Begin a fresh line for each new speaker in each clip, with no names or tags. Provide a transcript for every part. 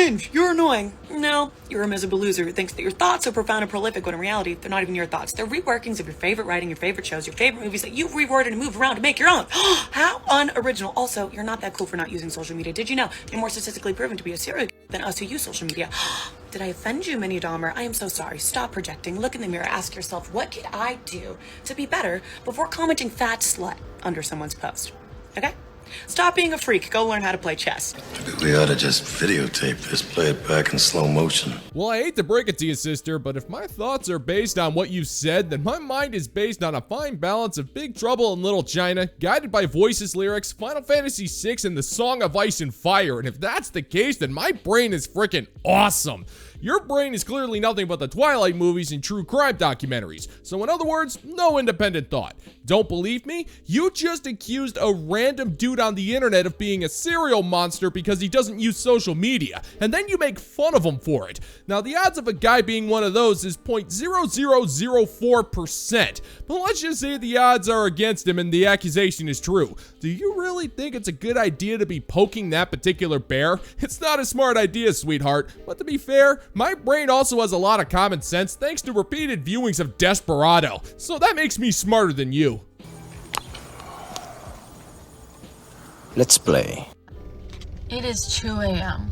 cringe, you're annoying. No, you're a miserable loser who thinks that your thoughts are profound and prolific when in reality, they're not even your thoughts. They're reworkings of your favorite writing, your favorite shows, your favorite movies that you've reworded and moved around to make your own. How unoriginal. Also, you're not that cool for not using social media. Did you know you're more statistically proven to be a serial than us who use social media? Did I offend you, Mini Dahmer? I am so sorry. Stop projecting. Look in the mirror. Ask yourself, what could I do to be better before commenting fat slut under someone's post? Okay? Stop being a freak. Go learn how to play chess.
Maybe we ought to just videotape this, play it back in slow motion.
Well, I hate to break it to you, sister, but if my thoughts are based on what you said, then my mind is based on a fine balance of Big Trouble in Little China, Guided by Voices lyrics, Final Fantasy VI, and the Song of Ice and Fire. And if that's the case, then my brain is freaking awesome. Your brain is clearly nothing but the Twilight movies and true crime documentaries. So in other words, no independent thought. Don't believe me? You just accused a random dude on the internet of being a serial monster because he doesn't use social media, and then you make fun of him for it. Now, the odds of a guy being one of those is 0.0004%, but let's just say the odds are against him and the accusation is true. Do you really think it's a good idea to be poking that particular bear? It's not a smart idea, sweetheart, but to be fair, my brain also has a lot of common sense thanks to repeated viewings of Desperado, so that makes me smarter than you.
Let's play.
It is 2 a.m.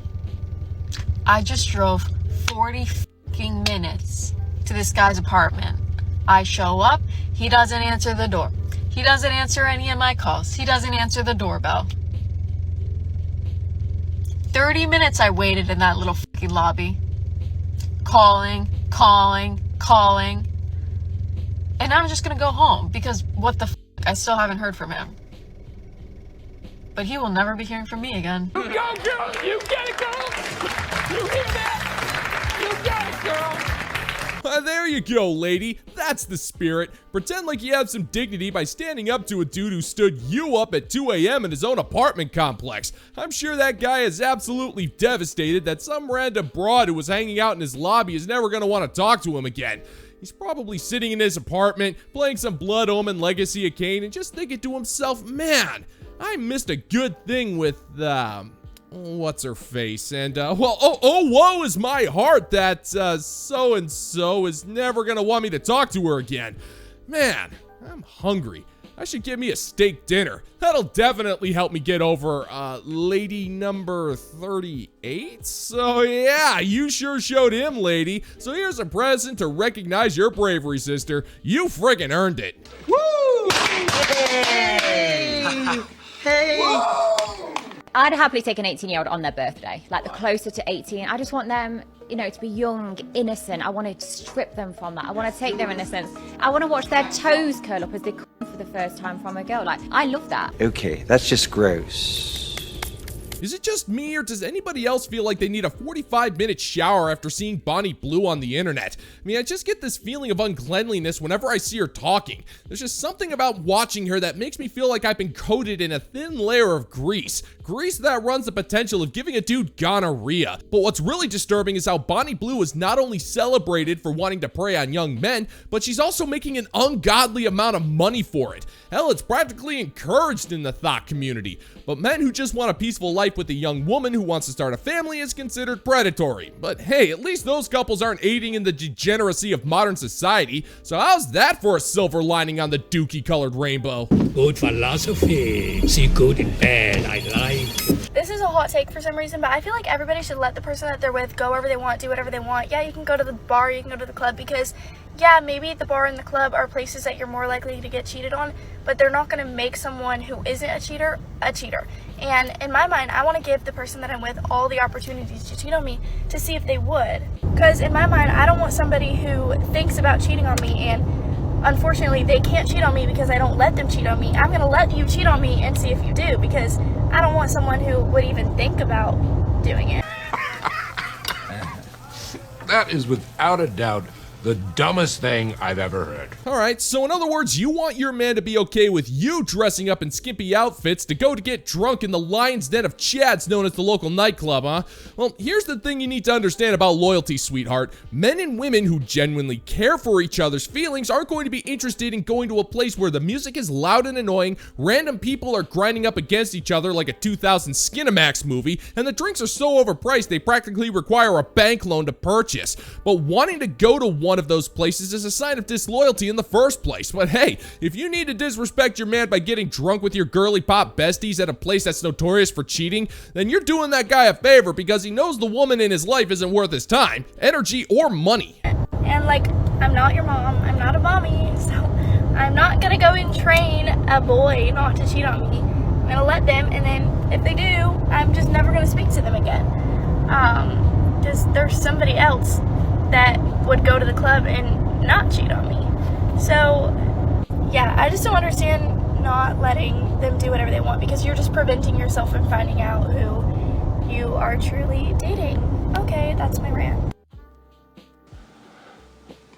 I just drove 40 fucking minutes to this guy's apartment. I show up, he doesn't answer the door. He doesn't answer any of my calls. He doesn't answer the doorbell. 30 minutes I waited in that little fucking lobby. Calling. And I'm just gonna go home because what the fuck, I still haven't heard from him. But he will never be hearing from me again.
You go, girl! You get it, girl! You hear that? You got it, girl!
There you go, lady. That's the spirit. Pretend like you have some dignity by standing up to a dude who stood you up at 2 a.m. in his own apartment complex. I'm sure that guy is absolutely devastated that some random broad who was hanging out in his lobby is never going to want to talk to him again. He's probably sitting in his apartment, playing some Blood Omen Legacy of Kain, and just thinking to himself, man, I missed a good thing with, what's her face? And, woe is my heart that, so-and-so is never gonna want me to talk to her again. Man, I'm hungry. I should get me a steak dinner. That'll definitely help me get over, lady number 38. So yeah, you sure showed him, lady. So here's a present to recognize your bravery, sister. You friggin' earned it.
Woo! Hey! Hey!
I'd happily take an 18-year-old on their birthday, like the closer to 18. I just want them, to be young, innocent. I want to strip them from that. I want to take their innocence. I want to watch their toes curl up as they come for the first time from a girl. Like, I love that.
Okay, that's just gross.
Is it just me, or does anybody else feel like they need a 45-minute shower after seeing Bonnie Blue on the internet? I mean, I just get this feeling of uncleanliness whenever I see her talking. There's just something about watching her that makes me feel like I've been coated in a thin layer of grease. Grease that runs the potential of giving a dude gonorrhea. But what's really disturbing is how Bonnie Blue is not only celebrated for wanting to prey on young men, but she's also making an ungodly amount of money for it. Hell, it's practically encouraged in the thought community. But men who just want a peaceful life with a young woman who wants to start a family is considered predatory. But hey, at least those couples aren't aiding in the degeneracy of modern society. So how's that for a silver lining on the dookie-colored rainbow?
Good philosophy. See good and bad. I like.
This is a hot take for some reason, but I feel like everybody should let the person that they're with go wherever they want, do whatever they want. Yeah, you can go to the bar, you can go to the club, because yeah, maybe the bar and the club are places that you're more likely to get cheated on, but they're not going to make someone who isn't a cheater. And in my mind, I want to give the person that I'm with all the opportunities to cheat on me to see if they would. Because in my mind, I don't want somebody who thinks about cheating on me and unfortunately they can't cheat on me because I don't let them cheat on me. I'm going to let you cheat on me and see if you do, because I don't want someone who would even think about doing it.
That is without a doubt
The dumbest thing I've ever heard.
Alright, so in other words, you want your man to be okay with you dressing up in skimpy outfits to go to get drunk in the lion's den of chads known as the local nightclub, huh? Well, here's the thing you need to understand about loyalty, sweetheart. Men and women who genuinely care for each other's feelings aren't going to be interested in going to a place where the music is loud and annoying, random people are grinding up against each other like a 2000 Skinamax movie, and the drinks are so overpriced they practically require a bank loan to purchase. But wanting to go to one of those places is a sign of disloyalty in the first place. But hey, if you need to disrespect your man by getting drunk with your girly pop besties at a place that's notorious for cheating, then you're doing that guy a favor because he knows the woman in his life isn't worth his time, energy, or money.
And like, I'm not your mom, I'm not a mommy, so I'm not gonna go and train a boy not to cheat on me. I'm gonna let them, and then if they do, I'm just never gonna speak to them again. Because there's somebody else that would go to the club and not cheat on me. So yeah, I just don't understand not letting them do whatever they want, because you're just preventing yourself from finding out who you are truly dating. Okay, that's my rant.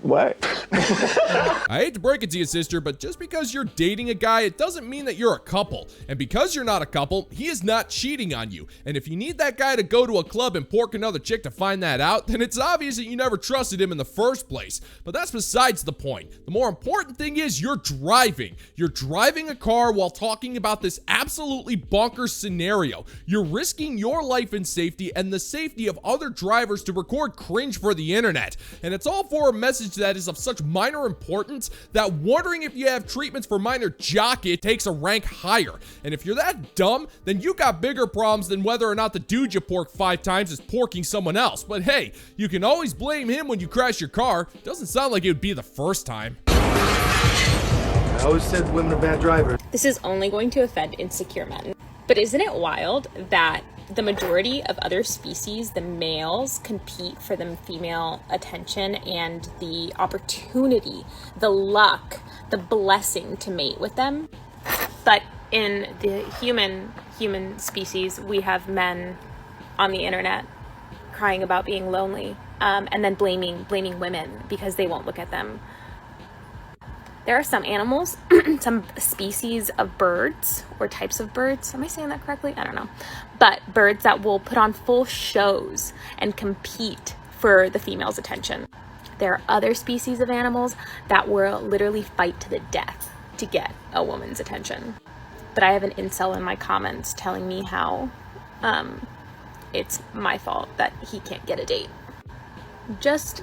What?
I hate to break it to you, sister, but just because you're dating a guy, it doesn't mean that you're a couple. And because you're not a couple, he is not cheating on you. And if you need that guy to go to a club and pork another chick to find that out, then it's obvious that you never trusted him in the first place. But that's besides the point. The more important thing is you're driving. You're driving a car while talking about this absolutely bonkers scenario. You're risking your life and safety and the safety of other drivers to record cringe for the internet. And it's all for a message that is of such minor importance that wondering if you have treatments for minor jock it takes a rank higher. And if you're that dumb, then you got bigger problems than whether or not the dude you porked 5 times is porking someone else. But hey, you can always blame him when you crash your car. Doesn't sound like it would be the first time.
I always said women are bad drivers.
This is only going to offend insecure men. But isn't it wild that the majority of other species, the males, compete for the female attention and the opportunity, the luck, the blessing to mate with them? But in the human species, we have men on the internet crying about being lonely, and then blaming women because they won't look at them. There are some animals, some species of birds or types of birds. Am I saying that correctly? I don't know. But birds that will put on full shows and compete for the female's attention. There are other species of animals that will literally fight to the death to get a woman's attention. But I have an incel in my comments telling me how it's my fault that he can't get a date. Just,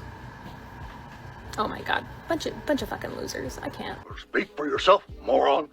oh my god, bunch of fucking losers. I can't.
Speak for yourself, moron.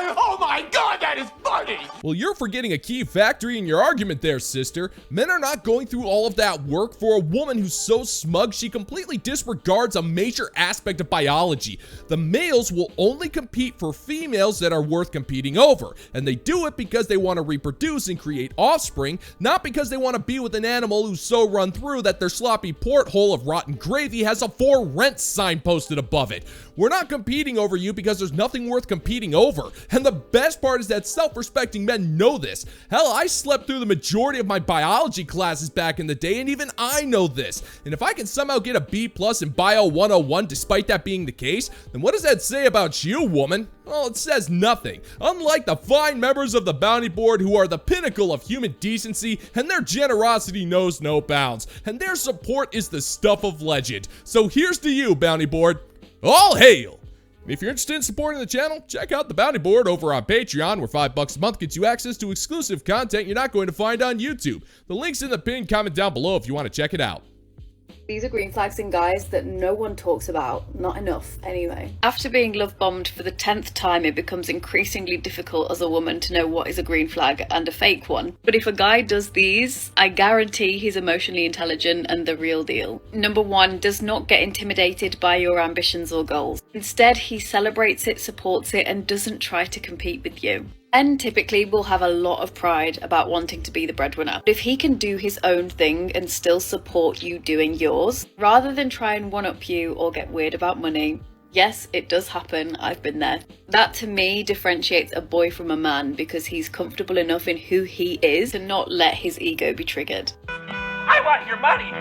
Oh my god, that is funny!
Well, you're forgetting a key factor in your argument there, sister. Men are not going through all of that work for a woman who's so smug she completely disregards a major aspect of biology. The males will only compete for females that are worth competing over, and they do it because they want to reproduce and create offspring, not because they want to be with an animal who's so run through that their sloppy porthole of rotten gravy has a for rent sign posted above it. We're not competing over you because there's nothing worth competing over. And the best part is that self-respecting men know this. Hell, I slept through the majority of my biology classes back in the day, and even I know this. And if I can somehow get a B+ in Bio 101 despite that being the case, then what does that say about you, woman? Well, it says nothing. Unlike the fine members of the bounty board who are the pinnacle of human decency, and their generosity knows no bounds, and their support is the stuff of legend. So here's to you, bounty board. All hail! If you're interested in supporting the channel, check out the bounty board over on Patreon, where $5 a month gets you access to exclusive content you're not going to find on YouTube. The link's in the pinned comment down below if you want to check it out.
These are green flags in guys that no one talks about, not enough anyway. After being love bombed for the 10th time, it becomes increasingly difficult as a woman to know what is a green flag and a fake one. But if a guy does these, I guarantee he's emotionally intelligent and the real deal. Number 1, does not get intimidated by your ambitions or goals. Instead, he celebrates it, supports it, and doesn't try to compete with you. Men typically will have a lot of pride about wanting to be the breadwinner. But if he can do his own thing and still support you doing yours, rather than try and one-up you or get weird about money, yes, it does happen, I've been there. That to me differentiates a boy from a man, because he's comfortable enough in who he is to not let his ego be triggered.
I want your money.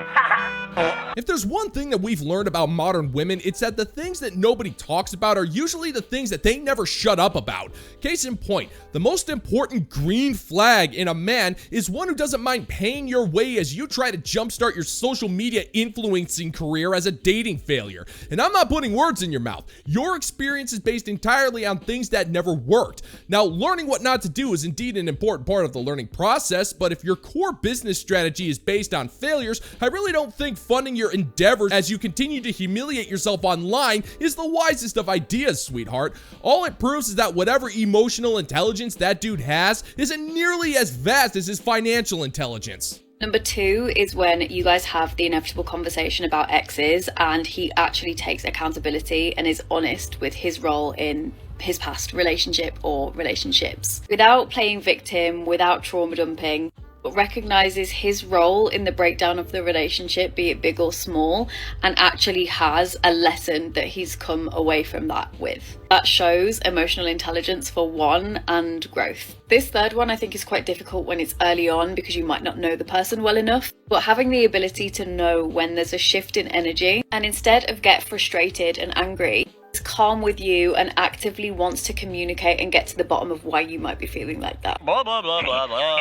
If there's one thing that we've learned about modern women, it's that the things that nobody talks about are usually the things that they never shut up about. Case in point, the most important green flag in a man is one who doesn't mind paying your way as you try to jumpstart your social media influencing career as a dating failure. And I'm not putting words in your mouth. Your experience is based entirely on things that never worked. Now, learning what not to do is indeed an important part of the learning process, but if your core business strategy is based on failures, I really don't think funding your endeavors as you continue to humiliate yourself online is the wisest of ideas, sweetheart. All it proves is that whatever emotional intelligence that dude has isn't nearly as vast as his financial intelligence.
Number 2 is when you guys have the inevitable conversation about exes and he actually takes accountability and is honest with his role in his past relationship or relationships. Without playing victim, without trauma dumping, but recognizes his role in the breakdown of the relationship, be it big or small, and actually has a lesson that he's come away from that with. That shows emotional intelligence for one, and growth. This third one I think is quite difficult when it's early on because you might not know the person well enough, but having the ability to know when there's a shift in energy and instead of get frustrated and angry, is calm with you and actively wants to communicate and get to the bottom of why you might be feeling like that.
Blah, blah, blah, blah, blah.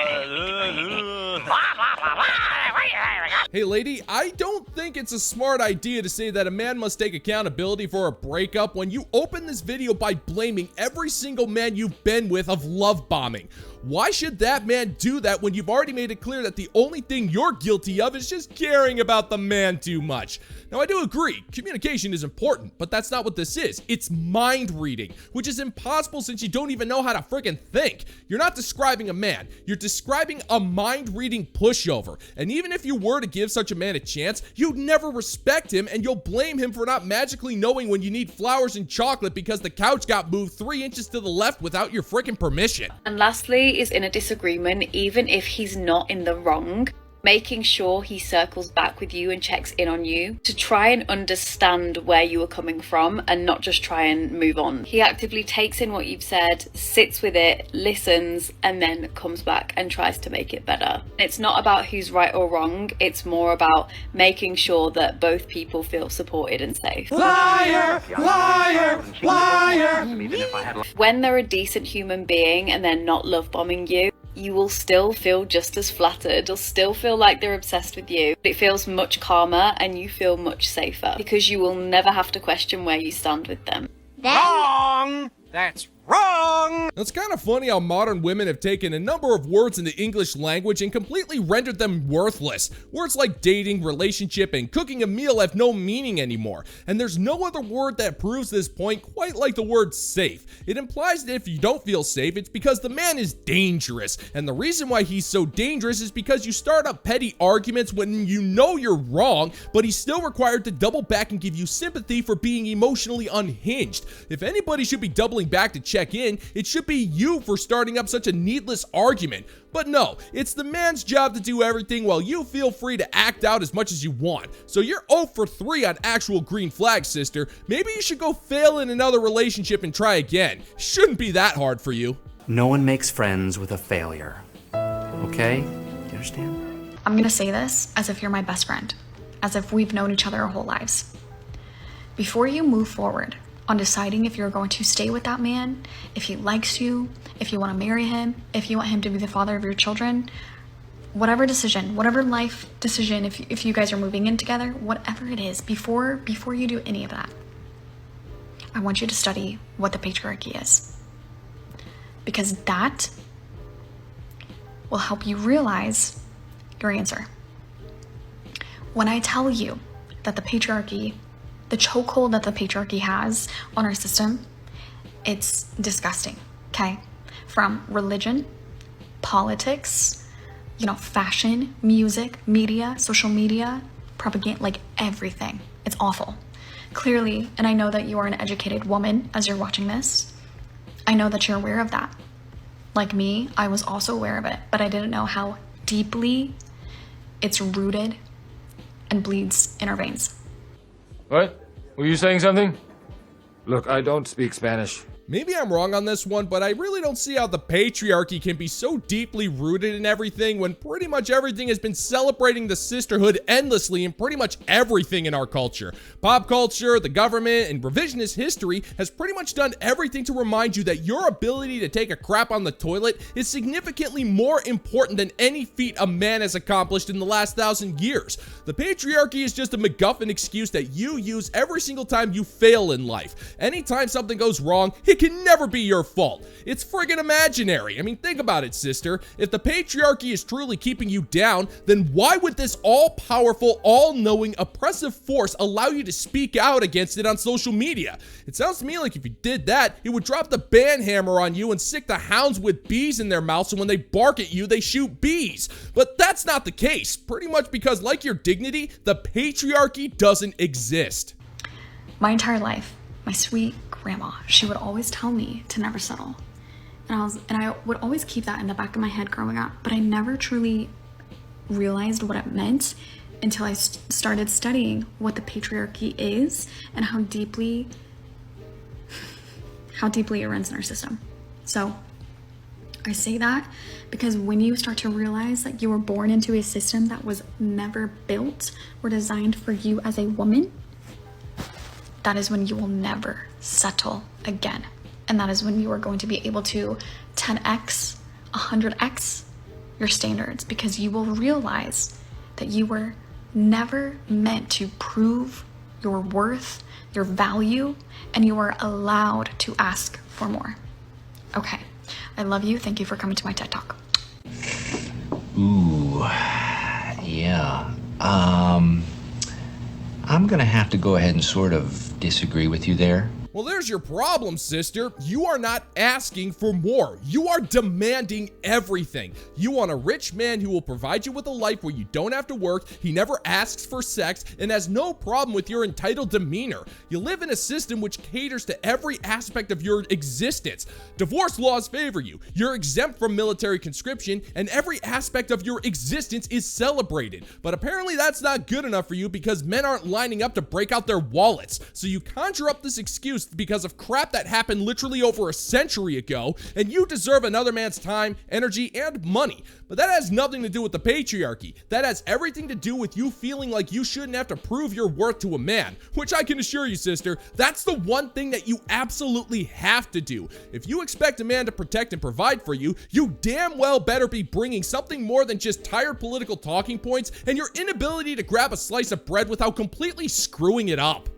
Hey lady, I don't think it's a smart idea to say that a man must take accountability for a breakup when you open this video by blaming every single man you've been with of love bombing. Why should that man do that when you've already made it clear that the only thing you're guilty of is just caring about the man too much? Now, I do agree, communication is important, but that's not what this is. It's mind reading, which is impossible since you don't even know how to freaking think. You're not describing a man, you're describing a mind reading pushover. And even if you were to give such a man a chance, you'd never respect him and you'll blame him for not magically knowing when you need flowers and chocolate because the couch got moved 3 inches to the left without your freaking permission.
And lastly is in a disagreement, even if he's not in the wrong, making sure he circles back with you and checks in on you to try and understand where you are coming from and not just try and move on. He actively takes in what you've said, sits with it, listens, and then comes back and tries to make it better. It's not about who's right or wrong, it's more about making sure that both people feel supported and safe.
Liar, liar, liar.
When they're a decent human being and they're not love bombing you, you will still feel just as flattered. You'll still feel like they're obsessed with you. It feels much calmer and you feel much safer because you will never have to question where you stand with them.
Wrong. That's wrong.
It's kind of funny how modern women have taken a number of words in the English language and completely rendered them worthless. Words like dating, relationship, and cooking a meal have no meaning anymore. And there's no other word that proves this point quite like the word safe. It implies that if you don't feel safe, it's because the man is dangerous. And the reason why he's so dangerous is because you start up petty arguments when you know you're wrong, but he's still required to double back and give you sympathy for being emotionally unhinged. If anybody should be doubling back to check in, it should be you for starting up such a needless argument. But no, it's the man's job to do everything while you feel free to act out as much as you want. So you're 0 for 3 on actual green flags, sister. Maybe you should go fail in another relationship and try again. Shouldn't be that hard for you.
No one makes friends with a failure. Okay? You understand?
I'm gonna say this as if you're my best friend, as if we've known each other our whole lives. Before you move forward on deciding if you're going to stay with that man, if he likes you, if you want to marry him, if you want him to be the father of your children, whatever decision, whatever life decision, if you guys are moving in together, whatever it is, before you do any of that, I want you to study what the patriarchy is. Because that will help you realize your answer. When I tell you that the patriarchy, the chokehold that the patriarchy has on our system, it's disgusting, okay? From religion, politics, fashion, music, media, social media, propaganda, like everything. It's awful. Clearly, and I know that you are an educated woman as you're watching this, I know that you're aware of that. Like me, I was also aware of it, but I didn't know how deeply it's rooted and bleeds in our veins.
What? Were you saying something? Look, I don't speak Spanish.
Maybe I'm wrong on this one, but I really don't see how the patriarchy can be so deeply rooted in everything when pretty much everything has been celebrating the sisterhood endlessly in pretty much everything in our culture. Pop culture, the government, and revisionist history has pretty much done everything to remind you that your ability to take a crap on the toilet is significantly more important than any feat a man has accomplished in the last 1,000 years. The patriarchy is just a MacGuffin excuse that you use every single time you fail in life. Anytime something goes wrong, it can never be your fault. It's friggin' imaginary. I mean, think about it, sister. If the patriarchy is truly keeping you down, then why would this all-powerful, all-knowing, oppressive force allow you to speak out against it on social media? It sounds to me like if you did that, it would drop the ban hammer on you and sick the hounds with bees in their mouths, so when they bark at you, they shoot bees. But that's not the case, pretty much because, like your dignity, the patriarchy doesn't exist.
My entire life, my sweet grandma, she would always tell me to never settle. And I would always keep that in the back of my head growing up, but I never truly realized what it meant until I started studying what the patriarchy is and how deeply it runs in our system. So I say that because when you start to realize that you were born into a system that was never built or designed for you as a woman, that is when you will never settle again. And that is when you are going to be able to 10x, 100x your standards, because you will realize that you were never meant to prove your worth, your value, and you are allowed to ask for more. Okay, I love you. Thank you for coming to my TED Talk.
Ooh, yeah. I'm gonna have to go ahead and sort of disagree with you there.
Well, there's your problem, sister. You are not asking for more. You are demanding everything. You want a rich man who will provide you with a life where you don't have to work, he never asks for sex, and has no problem with your entitled demeanor. You live in a system which caters to every aspect of your existence. Divorce laws favor you. You're exempt from military conscription, and every aspect of your existence is celebrated. But apparently that's not good enough for you because men aren't lining up to break out their wallets. So you conjure up this excuse because of crap that happened literally over a century ago, and you deserve another man's time, energy, and money. But that has nothing to do with the patriarchy. That has everything to do with you feeling like you shouldn't have to prove your worth to a man, which I can assure you, sister, that's the one thing that you absolutely have to do. If you expect a man to protect and provide for you, you damn well better be bringing something more than just tired political talking points and your inability to grab a slice of bread without completely screwing it up.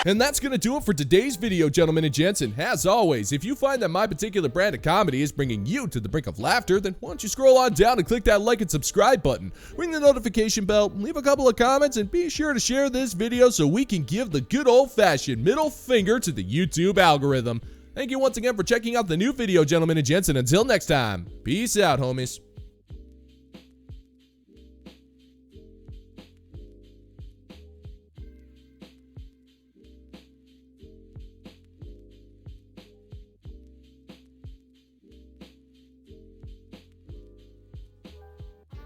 And that's gonna do it for today's video, gentlemen and gents. And as always, if you find that my particular brand of comedy is bringing you to the brink of laughter, then why don't you scroll on down and click that like and subscribe button, ring the notification bell, leave a couple of comments, and be sure to share this video so we can give the good old-fashioned middle finger to the YouTube algorithm. Thank you once again for checking out the new video, gentlemen and gents, and until next time, peace out, homies.